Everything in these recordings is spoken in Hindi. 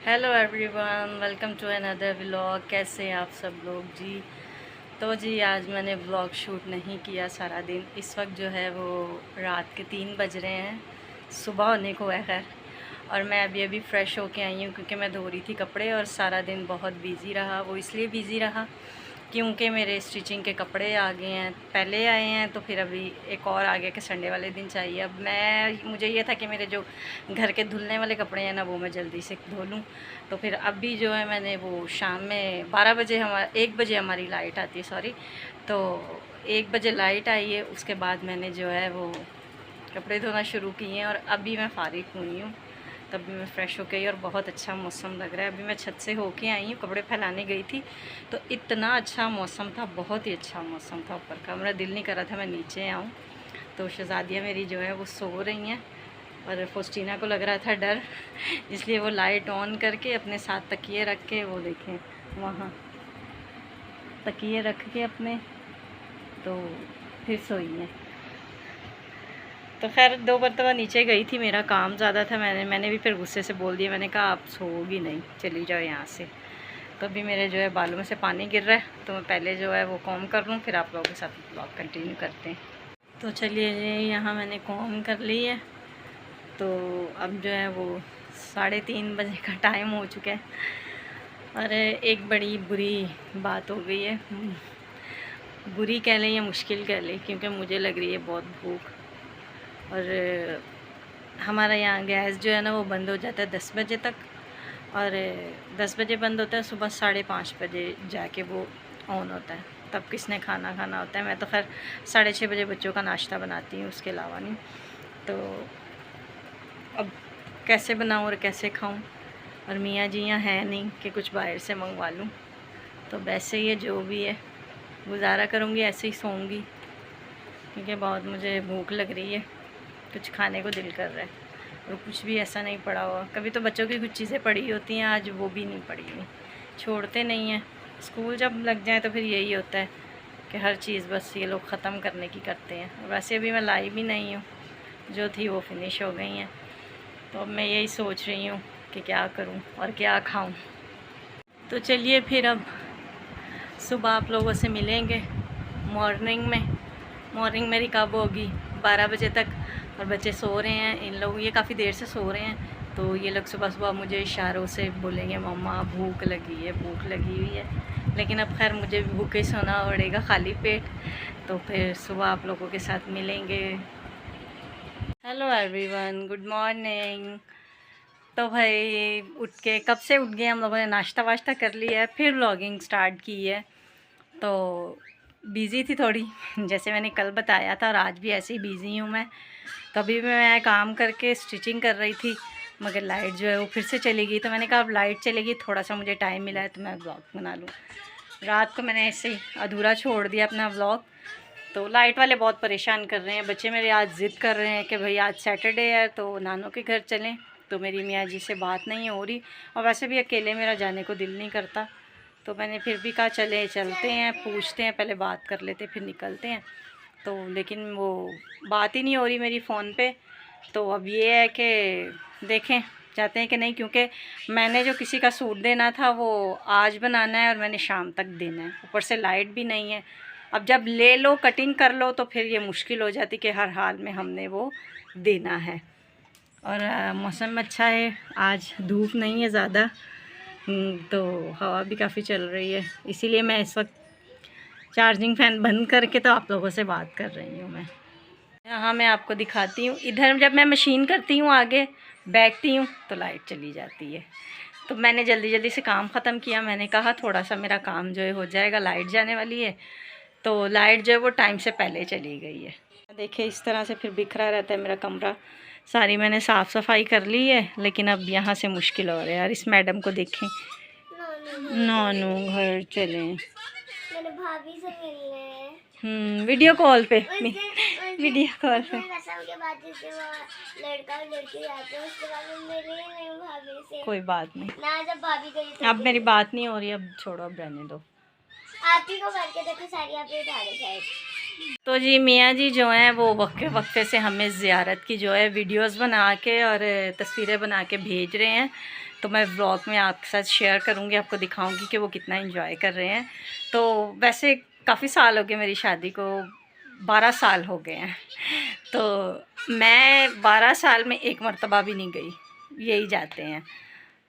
Hello everyone, welcome to another vlog. कैसे हैं आप सब लोग जी। तो जी आज मैंने व्लॉग शूट नहीं किया सारा दिन। इस वक्त जो है वो रात के 3 बज रहे हैं, सुबह होने को है खैर। और मैं अभी अभी फ़्रेश होके आई हूँ क्योंकि मैं धो रही थी कपड़े और सारा दिन बहुत बिज़ी रहा। वो इसलिए बिज़ी रहा क्योंकि मेरे स्टिचिंग के कपड़े आ गए हैं, पहले आए हैं तो फिर अभी एक और आ गया कि संडे वाले दिन चाहिए। अब मुझे ये था कि मेरे जो घर के धुलने वाले कपड़े हैं ना वो मैं जल्दी से धो लूँ। तो फिर अभी जो है मैंने वो शाम में 12 बजे 1 बजे हमारी लाइट आती है, सॉरी। तो 1 बजे लाइट आई है, उसके बाद मैंने जो है वो कपड़े धोना शुरू किए हैं और अभी मैं फ़ारिग हुई हूँ। तभी मैं फ़्रेश हो गई और बहुत अच्छा मौसम लग रहा है। अभी मैं छत से होके आई हूँ, कपड़े फैलाने गई थी तो इतना अच्छा मौसम था, बहुत ही अच्छा मौसम था ऊपर का। मेरा दिल नहीं कर रहा था मैं नीचे आऊँ। तो शहज़ादियाँ मेरी जो है वो सो रही हैं और फोस्टीना को लग रहा था डर, इसलिए वो लाइट ऑन करके अपने साथ तकिए रख के, वो देखें वहाँ तकिए रख के अपने, तो फिर सोई हैं। तो खैर 2 मरतबा नीचे गई थी, मेरा काम ज़्यादा था। मैंने भी फिर गुस्से से बोल दिया, मैंने कहा आप सोओगी नहीं, चली जाओ यहाँ से। तो अभी मेरे जो है बालों में से पानी गिर रहा है तो मैं पहले जो है वो कॉम कर लूँ, फिर आप लोगों के साथ ब्लॉग कंटिन्यू करते हैं। तो चलिए यहाँ मैंने कॉम कर ली है। तो अब जो है वो 3:30 बजे का टाइम हो चुका है और एक बड़ी बुरी बात हो गई है। बुरी कह लें या मुश्किल कह लें, क्योंकि मुझे लग रही है बहुत भूख। और हमारा यहाँ गैस जो है ना वो बंद हो जाता है 10 बजे तक, और 10 बजे बंद होता है, सुबह 5:30 बजे जाके वो ऑन होता है। तब किसने खाना खाना होता है। मैं तो खैर 6:30 बजे बच्चों का नाश्ता बनाती हूँ, उसके अलावा नहीं। तो अब कैसे बनाऊँ और कैसे खाऊँ, और मियाँ जी यहाँ है नहीं कि कुछ बाहर से मंगवा लूँ। तो वैसे ही है, जो भी है गुजारा करूँगी, ऐसे ही सोऊंगी क्योंकि बहुत मुझे भूख लग रही है, कुछ खाने को दिल कर रहा है। और कुछ भी ऐसा नहीं पड़ा हुआ। कभी तो बच्चों की कुछ चीज़ें पड़ी होती हैं, आज वो भी नहीं पड़ी हुई, छोड़ते नहीं हैं। स्कूल जब लग जाए तो फिर यही होता है कि हर चीज़ बस ये लोग ख़त्म करने की करते हैं। वैसे अभी मैं लाई भी नहीं हूँ, जो थी वो फिनिश हो गई हैं। तो अब मैं यही सोच रही हूँ कि क्या करूँ और क्या खाऊँ। तो चलिए फिर अब सुबह आप लोगों से मिलेंगे मॉर्निंग में। मॉर्निंग मेरी कब होगी, 12 बजे तक। और बच्चे सो रहे हैं, इन लोग ये काफ़ी देर से सो रहे हैं। तो ये लोग सुबह सुबह मुझे इशारों से बोलेंगे मम्मा भूख लगी है, भूख लगी हुई है। लेकिन अब खैर मुझे भी भूखे सोना पड़ेगा खाली पेट। तो फिर सुबह आप लोगों के साथ मिलेंगे। Hello everyone, good morning. तो भाई उठ के कब से उठ गए हम लोगों ने, नाश्ता वाश्ता कर लिया है, फिर व्लॉगिंग स्टार्ट की है। तो बिज़ी थी थोड़ी, जैसे मैंने कल बताया था, और आज भी ऐसे ही बिज़ी हूँ मैं। तभी मैं काम करके स्टिचिंग कर रही थी, मगर लाइट जो है वो फिर से चली गई। तो मैंने कहा अब लाइट चलेगी, थोड़ा सा मुझे टाइम मिला है तो मैं व्लॉग बना लूँ। रात को मैंने ऐसे ही अधूरा छोड़ दिया अपना व्लॉग। तो लाइट वाले बहुत परेशान कर रहे हैं, बच्चे मेरे आज ज़िद कर रहे हैं कि भाई आज सैटरडे है तो नानों के घर चलें। तो मेरी मियाँ जी से बात नहीं हो रही, और वैसे भी अकेले मेरा जाने को दिल नहीं करता। तो मैंने फिर भी कहा चलते हैं, पूछते हैं, पहले बात कर लेते फिर निकलते हैं। तो लेकिन वो बात ही नहीं हो रही मेरी फ़ोन पे। तो अब ये है कि देखें चाहते हैं कि नहीं, क्योंकि मैंने जो किसी का सूट देना था वो आज बनाना है और मैंने शाम तक देना है, ऊपर से लाइट भी नहीं है। अब जब ले लो कटिंग कर लो तो फिर ये मुश्किल हो जाती कि हर हाल में हमने वो देना है। और मौसम अच्छा है, आज धूप नहीं है ज़्यादा। तो हवा भी काफ़ी चल रही है, इसीलिए मैं इस वक्त चार्जिंग फ़ैन बंद करके तो आप लोगों से बात कर रही हूँ। मैं यहाँ मैं आपको दिखाती हूँ, इधर जब मैं मशीन करती हूँ आगे बैठती हूँ तो लाइट चली जाती है। तो मैंने जल्दी जल्दी से काम ख़त्म किया, मैंने कहा थोड़ा सा मेरा काम जो है हो जाएगा, लाइट जाने वाली है। तो लाइट जो है वो टाइम से पहले चली गई है। देखिए इस तरह से फिर बिखरा रहता है मेरा कमरा। सारी मैंने साफ़ सफाई कर ली है, लेकिन अब यहाँ से मुश्किल हो रहा है यार। इस मैडम को देखें, नानू घर चले, मैंने भाभी से मिलने वीडियो कॉल पे, वीडियो कॉल पे। रसम के बाद जैसे वो लड़का और लड़की जाते हैं उसके बाद मैं मिली नहीं हूँ भाभी से। कोई बात नहीं, ना जब भाभी गई तो अब मेरी बात नहीं हो रही, अब छोड़ो, अब रहने दो। आप ही को करके देखो, सारी आप ही उठा ले शायद। तो जी मियाँ जी जो हैं वो वक्फे वक्फे से हमें ज़ियारत की जो है वीडियोस बना के और तस्वीरें बना के भेज रहे हैं। तो तो मैं व्लॉग में आपके साथ शेयर करूँगी, आपको दिखाऊँगी कि वो कितना एंजॉय कर रहे हैं। तो वैसे काफ़ी साल हो गए मेरी शादी को, 12 साल हो गए हैं। तो मैं 12 साल में एक मर्तबा भी नहीं गई, यही जाते हैं।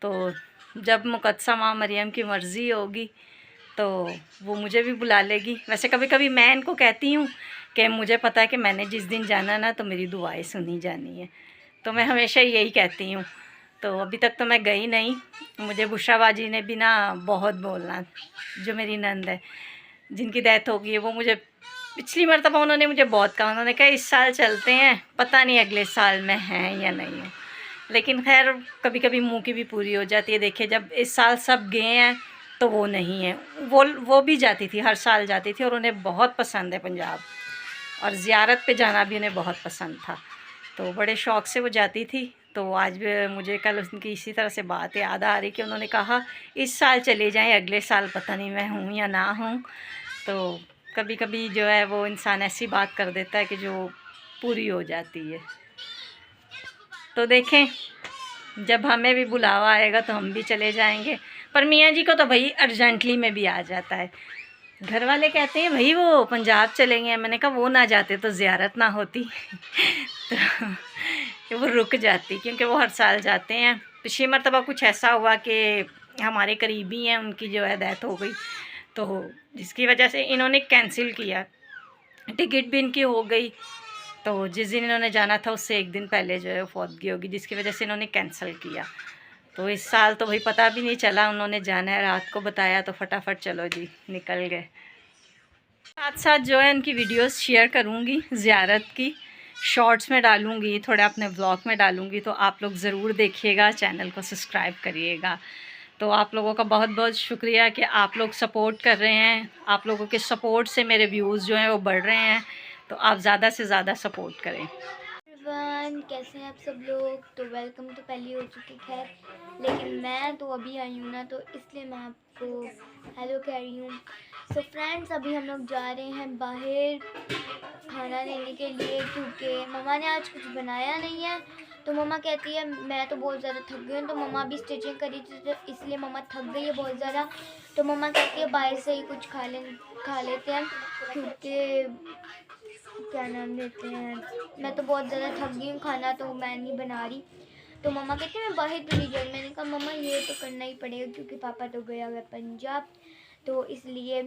तो जब मुक़द्दसा माँ मरियम की मर्ज़ी होगी तो वो मुझे भी बुला लेगी। वैसे कभी कभी मैं इनको कहती हूँ कि मुझे पता है कि मैंने जिस दिन जाना ना तो मेरी दुआएं सुनी जानी है, तो मैं हमेशा यही कहती हूँ। तो अभी तक तो मैं गई नहीं। मुझे बुशरा बाजी ने भी ना बहुत बोलना, जो मेरी नंद है जिनकी डेथ हो गई है, वो मुझे पिछली मरतबा उन्होंने मुझे बहुत कहा, उन्होंने कहा इस साल चलते हैं, पता नहीं अगले साल में हैं या नहीं है। लेकिन खैर कभी कभी मुँह की भी पूरी हो जाती है। देखिए जब इस साल सब गए हैं तो वो नहीं है, वो भी जाती थी, हर साल जाती थी और उन्हें बहुत पसंद है पंजाब, और ज़ियारत पे जाना भी उन्हें बहुत पसंद था, तो बड़े शौक़ से वो जाती थी। तो आज भी मुझे कल उनकी इसी तरह से बात याद आ रही कि उन्होंने कहा इस साल चले जाएं, अगले साल पता नहीं मैं हूँ या ना हूँ। तो कभी कभी जो है वो इंसान ऐसी बात कर देता है कि जो पूरी हो जाती है। तो देखें जब हमें भी बुलावा आएगा तो हम भी चले जाएंगे। पर मियाँ जी को तो भाई अर्जेंटली में भी आ जाता है। घर वाले कहते हैं भाई वो पंजाब चलेंगे, मैंने कहा वो ना जाते तो ज़ियारत ना होती तो वो रुक जाती, क्योंकि वो हर साल जाते हैं। पिछली मरतबा कुछ ऐसा हुआ कि हमारे करीबी हैं, उनकी जो है डेथ हो गई, तो जिसकी वजह से इन्होंने कैंसिल किया, टिकट भी इनकी हो गई। तो जिस दिन इन्होंने जाना था उससे एक दिन पहले जो है वो फौतगी होगी, जिसकी वजह से इन्होंने कैंसिल किया। तो इस साल तो भाई पता भी नहीं चला, उन्होंने जाना है, रात को बताया तो फटाफट चलो जी निकल गए। साथ साथ जो है उनकी वीडियोस शेयर करूँगी, ज़ियारत की शॉर्ट्स में डालूँगी, थोड़ा अपने ब्लॉग में डालूँगी, तो आप लोग ज़रूर देखिएगा, चैनल को सब्सक्राइब करिएगा। तो आप लोगों का बहुत बहुत शुक्रिया कि आप लोग सपोर्ट कर रहे हैं। आप लोगों के सपोर्ट से मेरे व्यूज़ जो हैं वो बढ़ रहे हैं, तो आप ज़्यादा से ज़्यादा सपोर्ट करें। कैसे हैं आप सब लोग? तो वेलकम तो पहले हो चुकी है, लेकिन मैं तो अभी आई हूँ ना, तो इसलिए मैं आपको हेलो कह रही हूँ। सो फ्रेंड्स, अभी हम लोग जा रहे हैं बाहर खाना लेने के लिए, क्योंकि मम्मा ने आज कुछ बनाया नहीं है। तो मम्मा कहती है मैं तो बहुत ज़्यादा थक गई हूँ, तो मम्मा अभी स्टिचिंग करी थी तो इसलिए मम्मा थक गई है बहुत ज़्यादा। तो मम्मा कहती है बाहर से ही कुछ खा लेते हैं, क्योंकि क्या नाम लेते हैं, मैं तो बहुत ज़्यादा थक गई हूँ, खाना तो मैं नहीं बना रही। तो मम्मा कहती है मैं बाहर तो नहीं जाऊँ। मैंने कहा मम्मा ये तो करना ही पड़ेगा, क्योंकि पापा तो गया हुआ पंजाब, तो इसलिए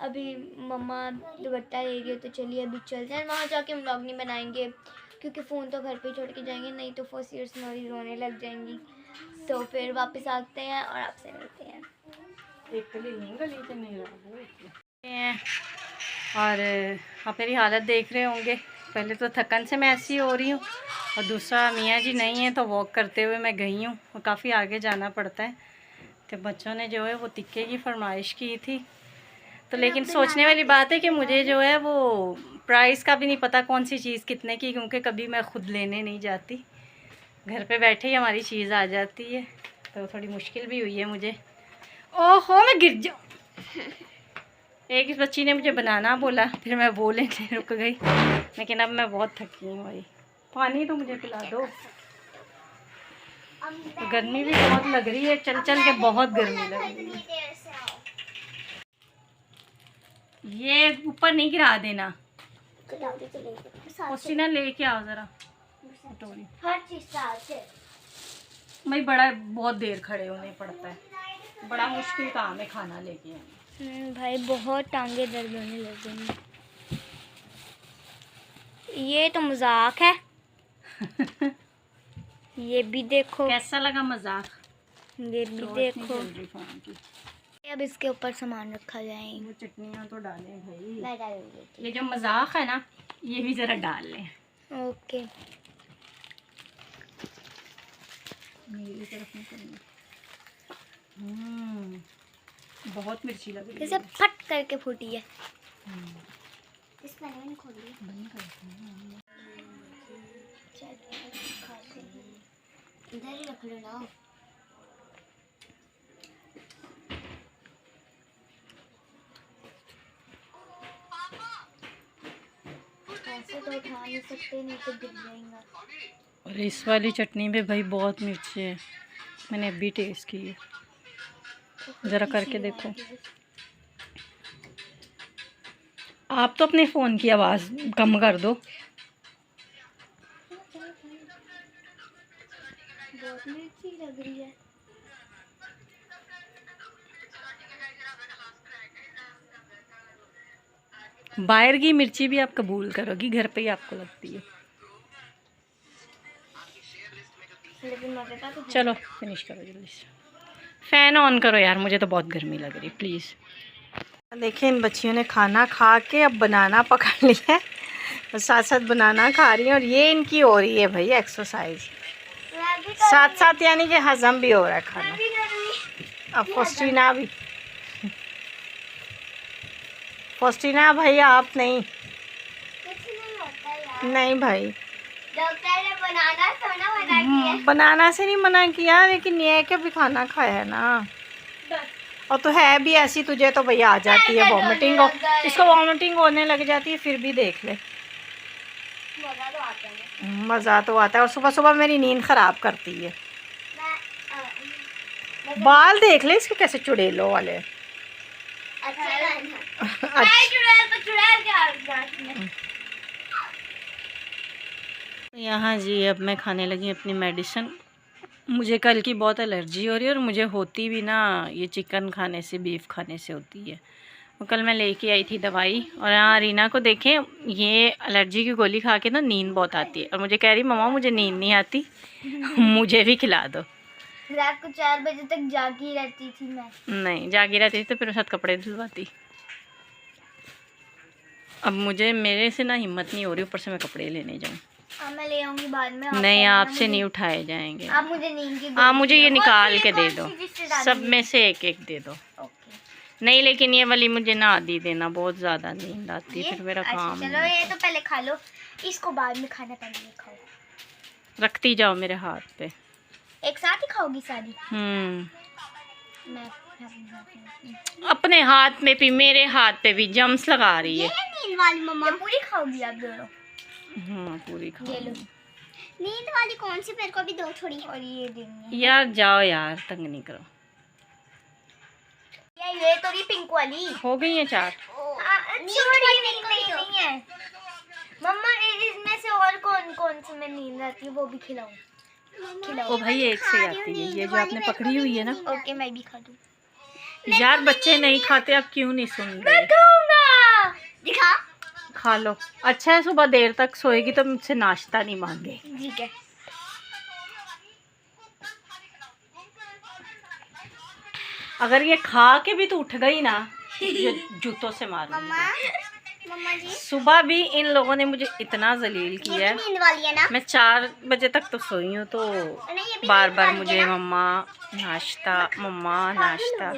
अभी मम्मा दुपट्टा ले रही है। तो चलिए अभी चलते हैं, वहाँ जाके व्लॉग नहीं बनाएंगे, क्योंकि फ़ोन तो घर पे छोड़ के जाएंगे, नहीं तो फर्स्ट ईयर स्नोरी रोने लग जाएंगी। तो फिर वापस आते हैं और आपसे मिलते हैं। और आप मेरी हालत देख रहे होंगे, पहले तो थकन से मैं ऐसी हो रही हूँ, और दूसरा मियाँ जी नहीं है तो वॉक करते हुए मैं गई हूँ, और काफ़ी आगे जाना पड़ता है। तो बच्चों ने जो है वो टिक्के की फरमाइश की थी, तो लेकिन सोचने वाली बात है कि मुझे जो है वो प्राइस का भी नहीं पता कौन सी चीज़ कितने की, क्योंकि कभी मैं ख़ुद लेने नहीं जाती, घर पे बैठे ही हमारी चीज़ आ जाती है, तो थोड़ी मुश्किल भी हुई है मुझे। ओहो मैं गिर जाऊँ। एक इस बच्ची ने मुझे बनाना बोला, फिर मैं बोले रुक गई, लेकिन अब मैं बहुत थकी हूँ भाई, पानी तो मुझे पिला दो। गर्मी भी बहुत लग रही है, चल चल के बहुत गर्मी लग रही है। ये ऊपर नहीं गिरा देना, ना लेके आओ ज़रा कटोरी। हर चीज़ भाई बड़ा बहुत देर खड़े होने पड़ता है, बड़ा मुश्किल काम है खाना लेके आना। भाई बहुत टांगे दर्द होने लग गई। ये तो मजाक है। ये भी देखो कैसा लगा मजाक, ये भी देखो। अब इसके ऊपर सामान रखा जाए, वो चटनियाँ तो डालें भाई, मैं डालूंगी। ये जो मजाक है ना ये भी ज़रा डाल लें। ओके मेरी तरफ में करना। बहुत मिर्ची लग रही है, जैसे फट करके फूटी है। इस पैन में खोल लिया, बंद कर इधर ही रख लो ना। ऐसे तो उठा नहीं सकते, नहीं तो गिर जाएगा। और इस वाली चटनी में भाई बहुत मिर्ची है, मैंने अभी टेस्ट की है, ज़रा करके देखो। आप तो अपने फ़ोन की आवाज़ कम कर दो। बहुत मिर्ची लग रही है। बाहर की मिर्ची भी आप कबूल करोगी, घर पे ही आपको लगती है। लेकिन मज़ेदार तो है। चलो फिनिश करो जल्दी से। फ़ैन ऑन करो यार, मुझे तो बहुत गर्मी लग रही है प्लीज़। देखिए इन बच्चियों ने खाना खा के अब बनाना पकड़ लिया है और साथ साथ बनाना खा रही हैं, और ये इनकी हो रही है भाई एक्सरसाइज साथ साथ, यानी कि हजम भी हो रहा है खाना। अब फॉस्टीना भाई आप नहीं, कुछ नहीं होता यार। नहीं भाई, डॉक्टर ने बनाना सोना मना किया। बनाना से नहीं मना किया, लेकिन ये है कि अभी खाना खाया है ना, और तो है भी ऐसी, तुझे तो भैया आ जाती है वॉमिटिंग, इसको वॉमिटिंग होने लग जाती है, फिर भी देख ले। मज़ा तो आता है। मज़ा तो आता है, और सुबह सुबह मेरी नींद ख़राब करती है। बाल देख ले इसके कैसे चुड़ैलों वाले। यहाँ जी अब मैं खाने लगी अपनी मेडिसिन। मुझे कल की बहुत एलर्जी हो रही है, और मुझे होती भी ना ये चिकन खाने से, बीफ खाने से होती है। और कल मैं लेके आई थी दवाई, और यहाँ रीना को देखें, ये एलर्जी की गोली खा के ना नींद बहुत आती है, और मुझे कह रही मम्मा मुझे नींद नहीं आती मुझे भी खिला दो। रात को 4 बजे तक जागी रहती थी मैं। नहीं जागी रहती थी तो फिर साथ कपड़े धुलवाती। अब मुझे, मेरे से ना हिम्मत नहीं हो रही ऊपर से मैं कपड़े लेने जाऊँ। मैं ले आऊंगी बाद में। नहीं आपसे नहीं उठाए जाएंगे। आप मुझे नींद की आप मुझे ये निकाल के दे दो, रिश्तेदारी सब में से एक एक दे दो। ओके। नहीं लेकिन ये वाली मुझे ना आदि देना, बहुत ज़्यादा नींद आती है, फिर मेरा अच्छा, काम चलो नहीं ये तो पहले खा लो, इसको बाद में खाना, पहले ये खाओ। रखती जाओ मेरे हाथ पे। एक साथ ही खाओगी सारी? मैं अपने हाथ में भी, मेरे हाथ पे भी जम्स लगा रही है। नींद वाली मम्मा पूरी खाओगी आप दोनों? हाँ पूरी खा। ये लो। नींद वाली कौन सी? मेरे को भी दो थोड़ी। और ये देनी है। यार जाओ यार, तंग नहीं करो। ये तो नहीं पिंक वाली हो गई है 4। नहीं है मम्मा, इसमें से और कौन कौन से में नींद आती है वो भी खिलाओ। ओ भाई एक से आती है, ये जो आपने पकड़ी हुई है ना। ओके मैं भी खा दूँ। यार बच्चे नहीं खाते, आप क्यों नहीं सुन रहे? मैं खाऊंगा। दिखा। खा लो। अच्छा है सुबह देर तक सोएगी तो मुझसे नाश्ता नहीं मांगे। ठीक है। अगर ये खा के भी तो उठ गई ना, जूतों से मारूंगी। मम्मा जी सुबह भी इन लोगों ने मुझे इतना जलील किया है। नींद वाली है ना? मैं 4 बजे तक तो सोई हूँ, तो बार बार मुझे मम्मा नाश्ता, मम्मा नाश्ता,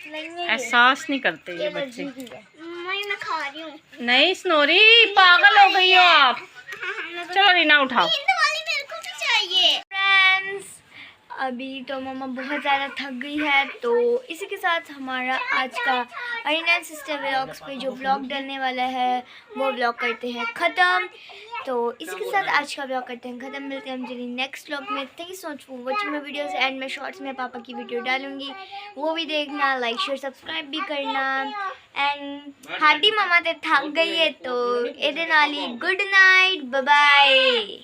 एहसास नहीं करते ये बच्चे। मैं खा रही हूँ। नहीं स्नोरी, पागल हो गई हो आप। चलो रीना उठाओ। नींद वाली मेरे को भी चाहिए। फ्रेंड्स अभी तो मम्मा बहुत ज़्यादा थक गई है, तो इसी के साथ हमारा आज का अरीना सिस्टर व्लॉग्स पे जो व्लॉग डलने वाला है वो व्लॉग करते हैं ख़त्म। तो इसी के साथ आज का व्लॉग करते हैं ख़त्म। मिलते हैं हम जल्दी नेक्स्ट व्लॉग में। Thank you so much for watching my videos. And मैं शॉर्ट्स में पापा की वीडियो डालूंगी, वो भी देखना, लाइक शेयर सब्सक्राइब भी करना। एंड हाडी मम्मा तो थक गई है, तो इधर नाली गुड नाइट, बाय बाय।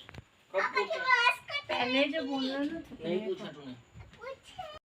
पहले जो बोलना ना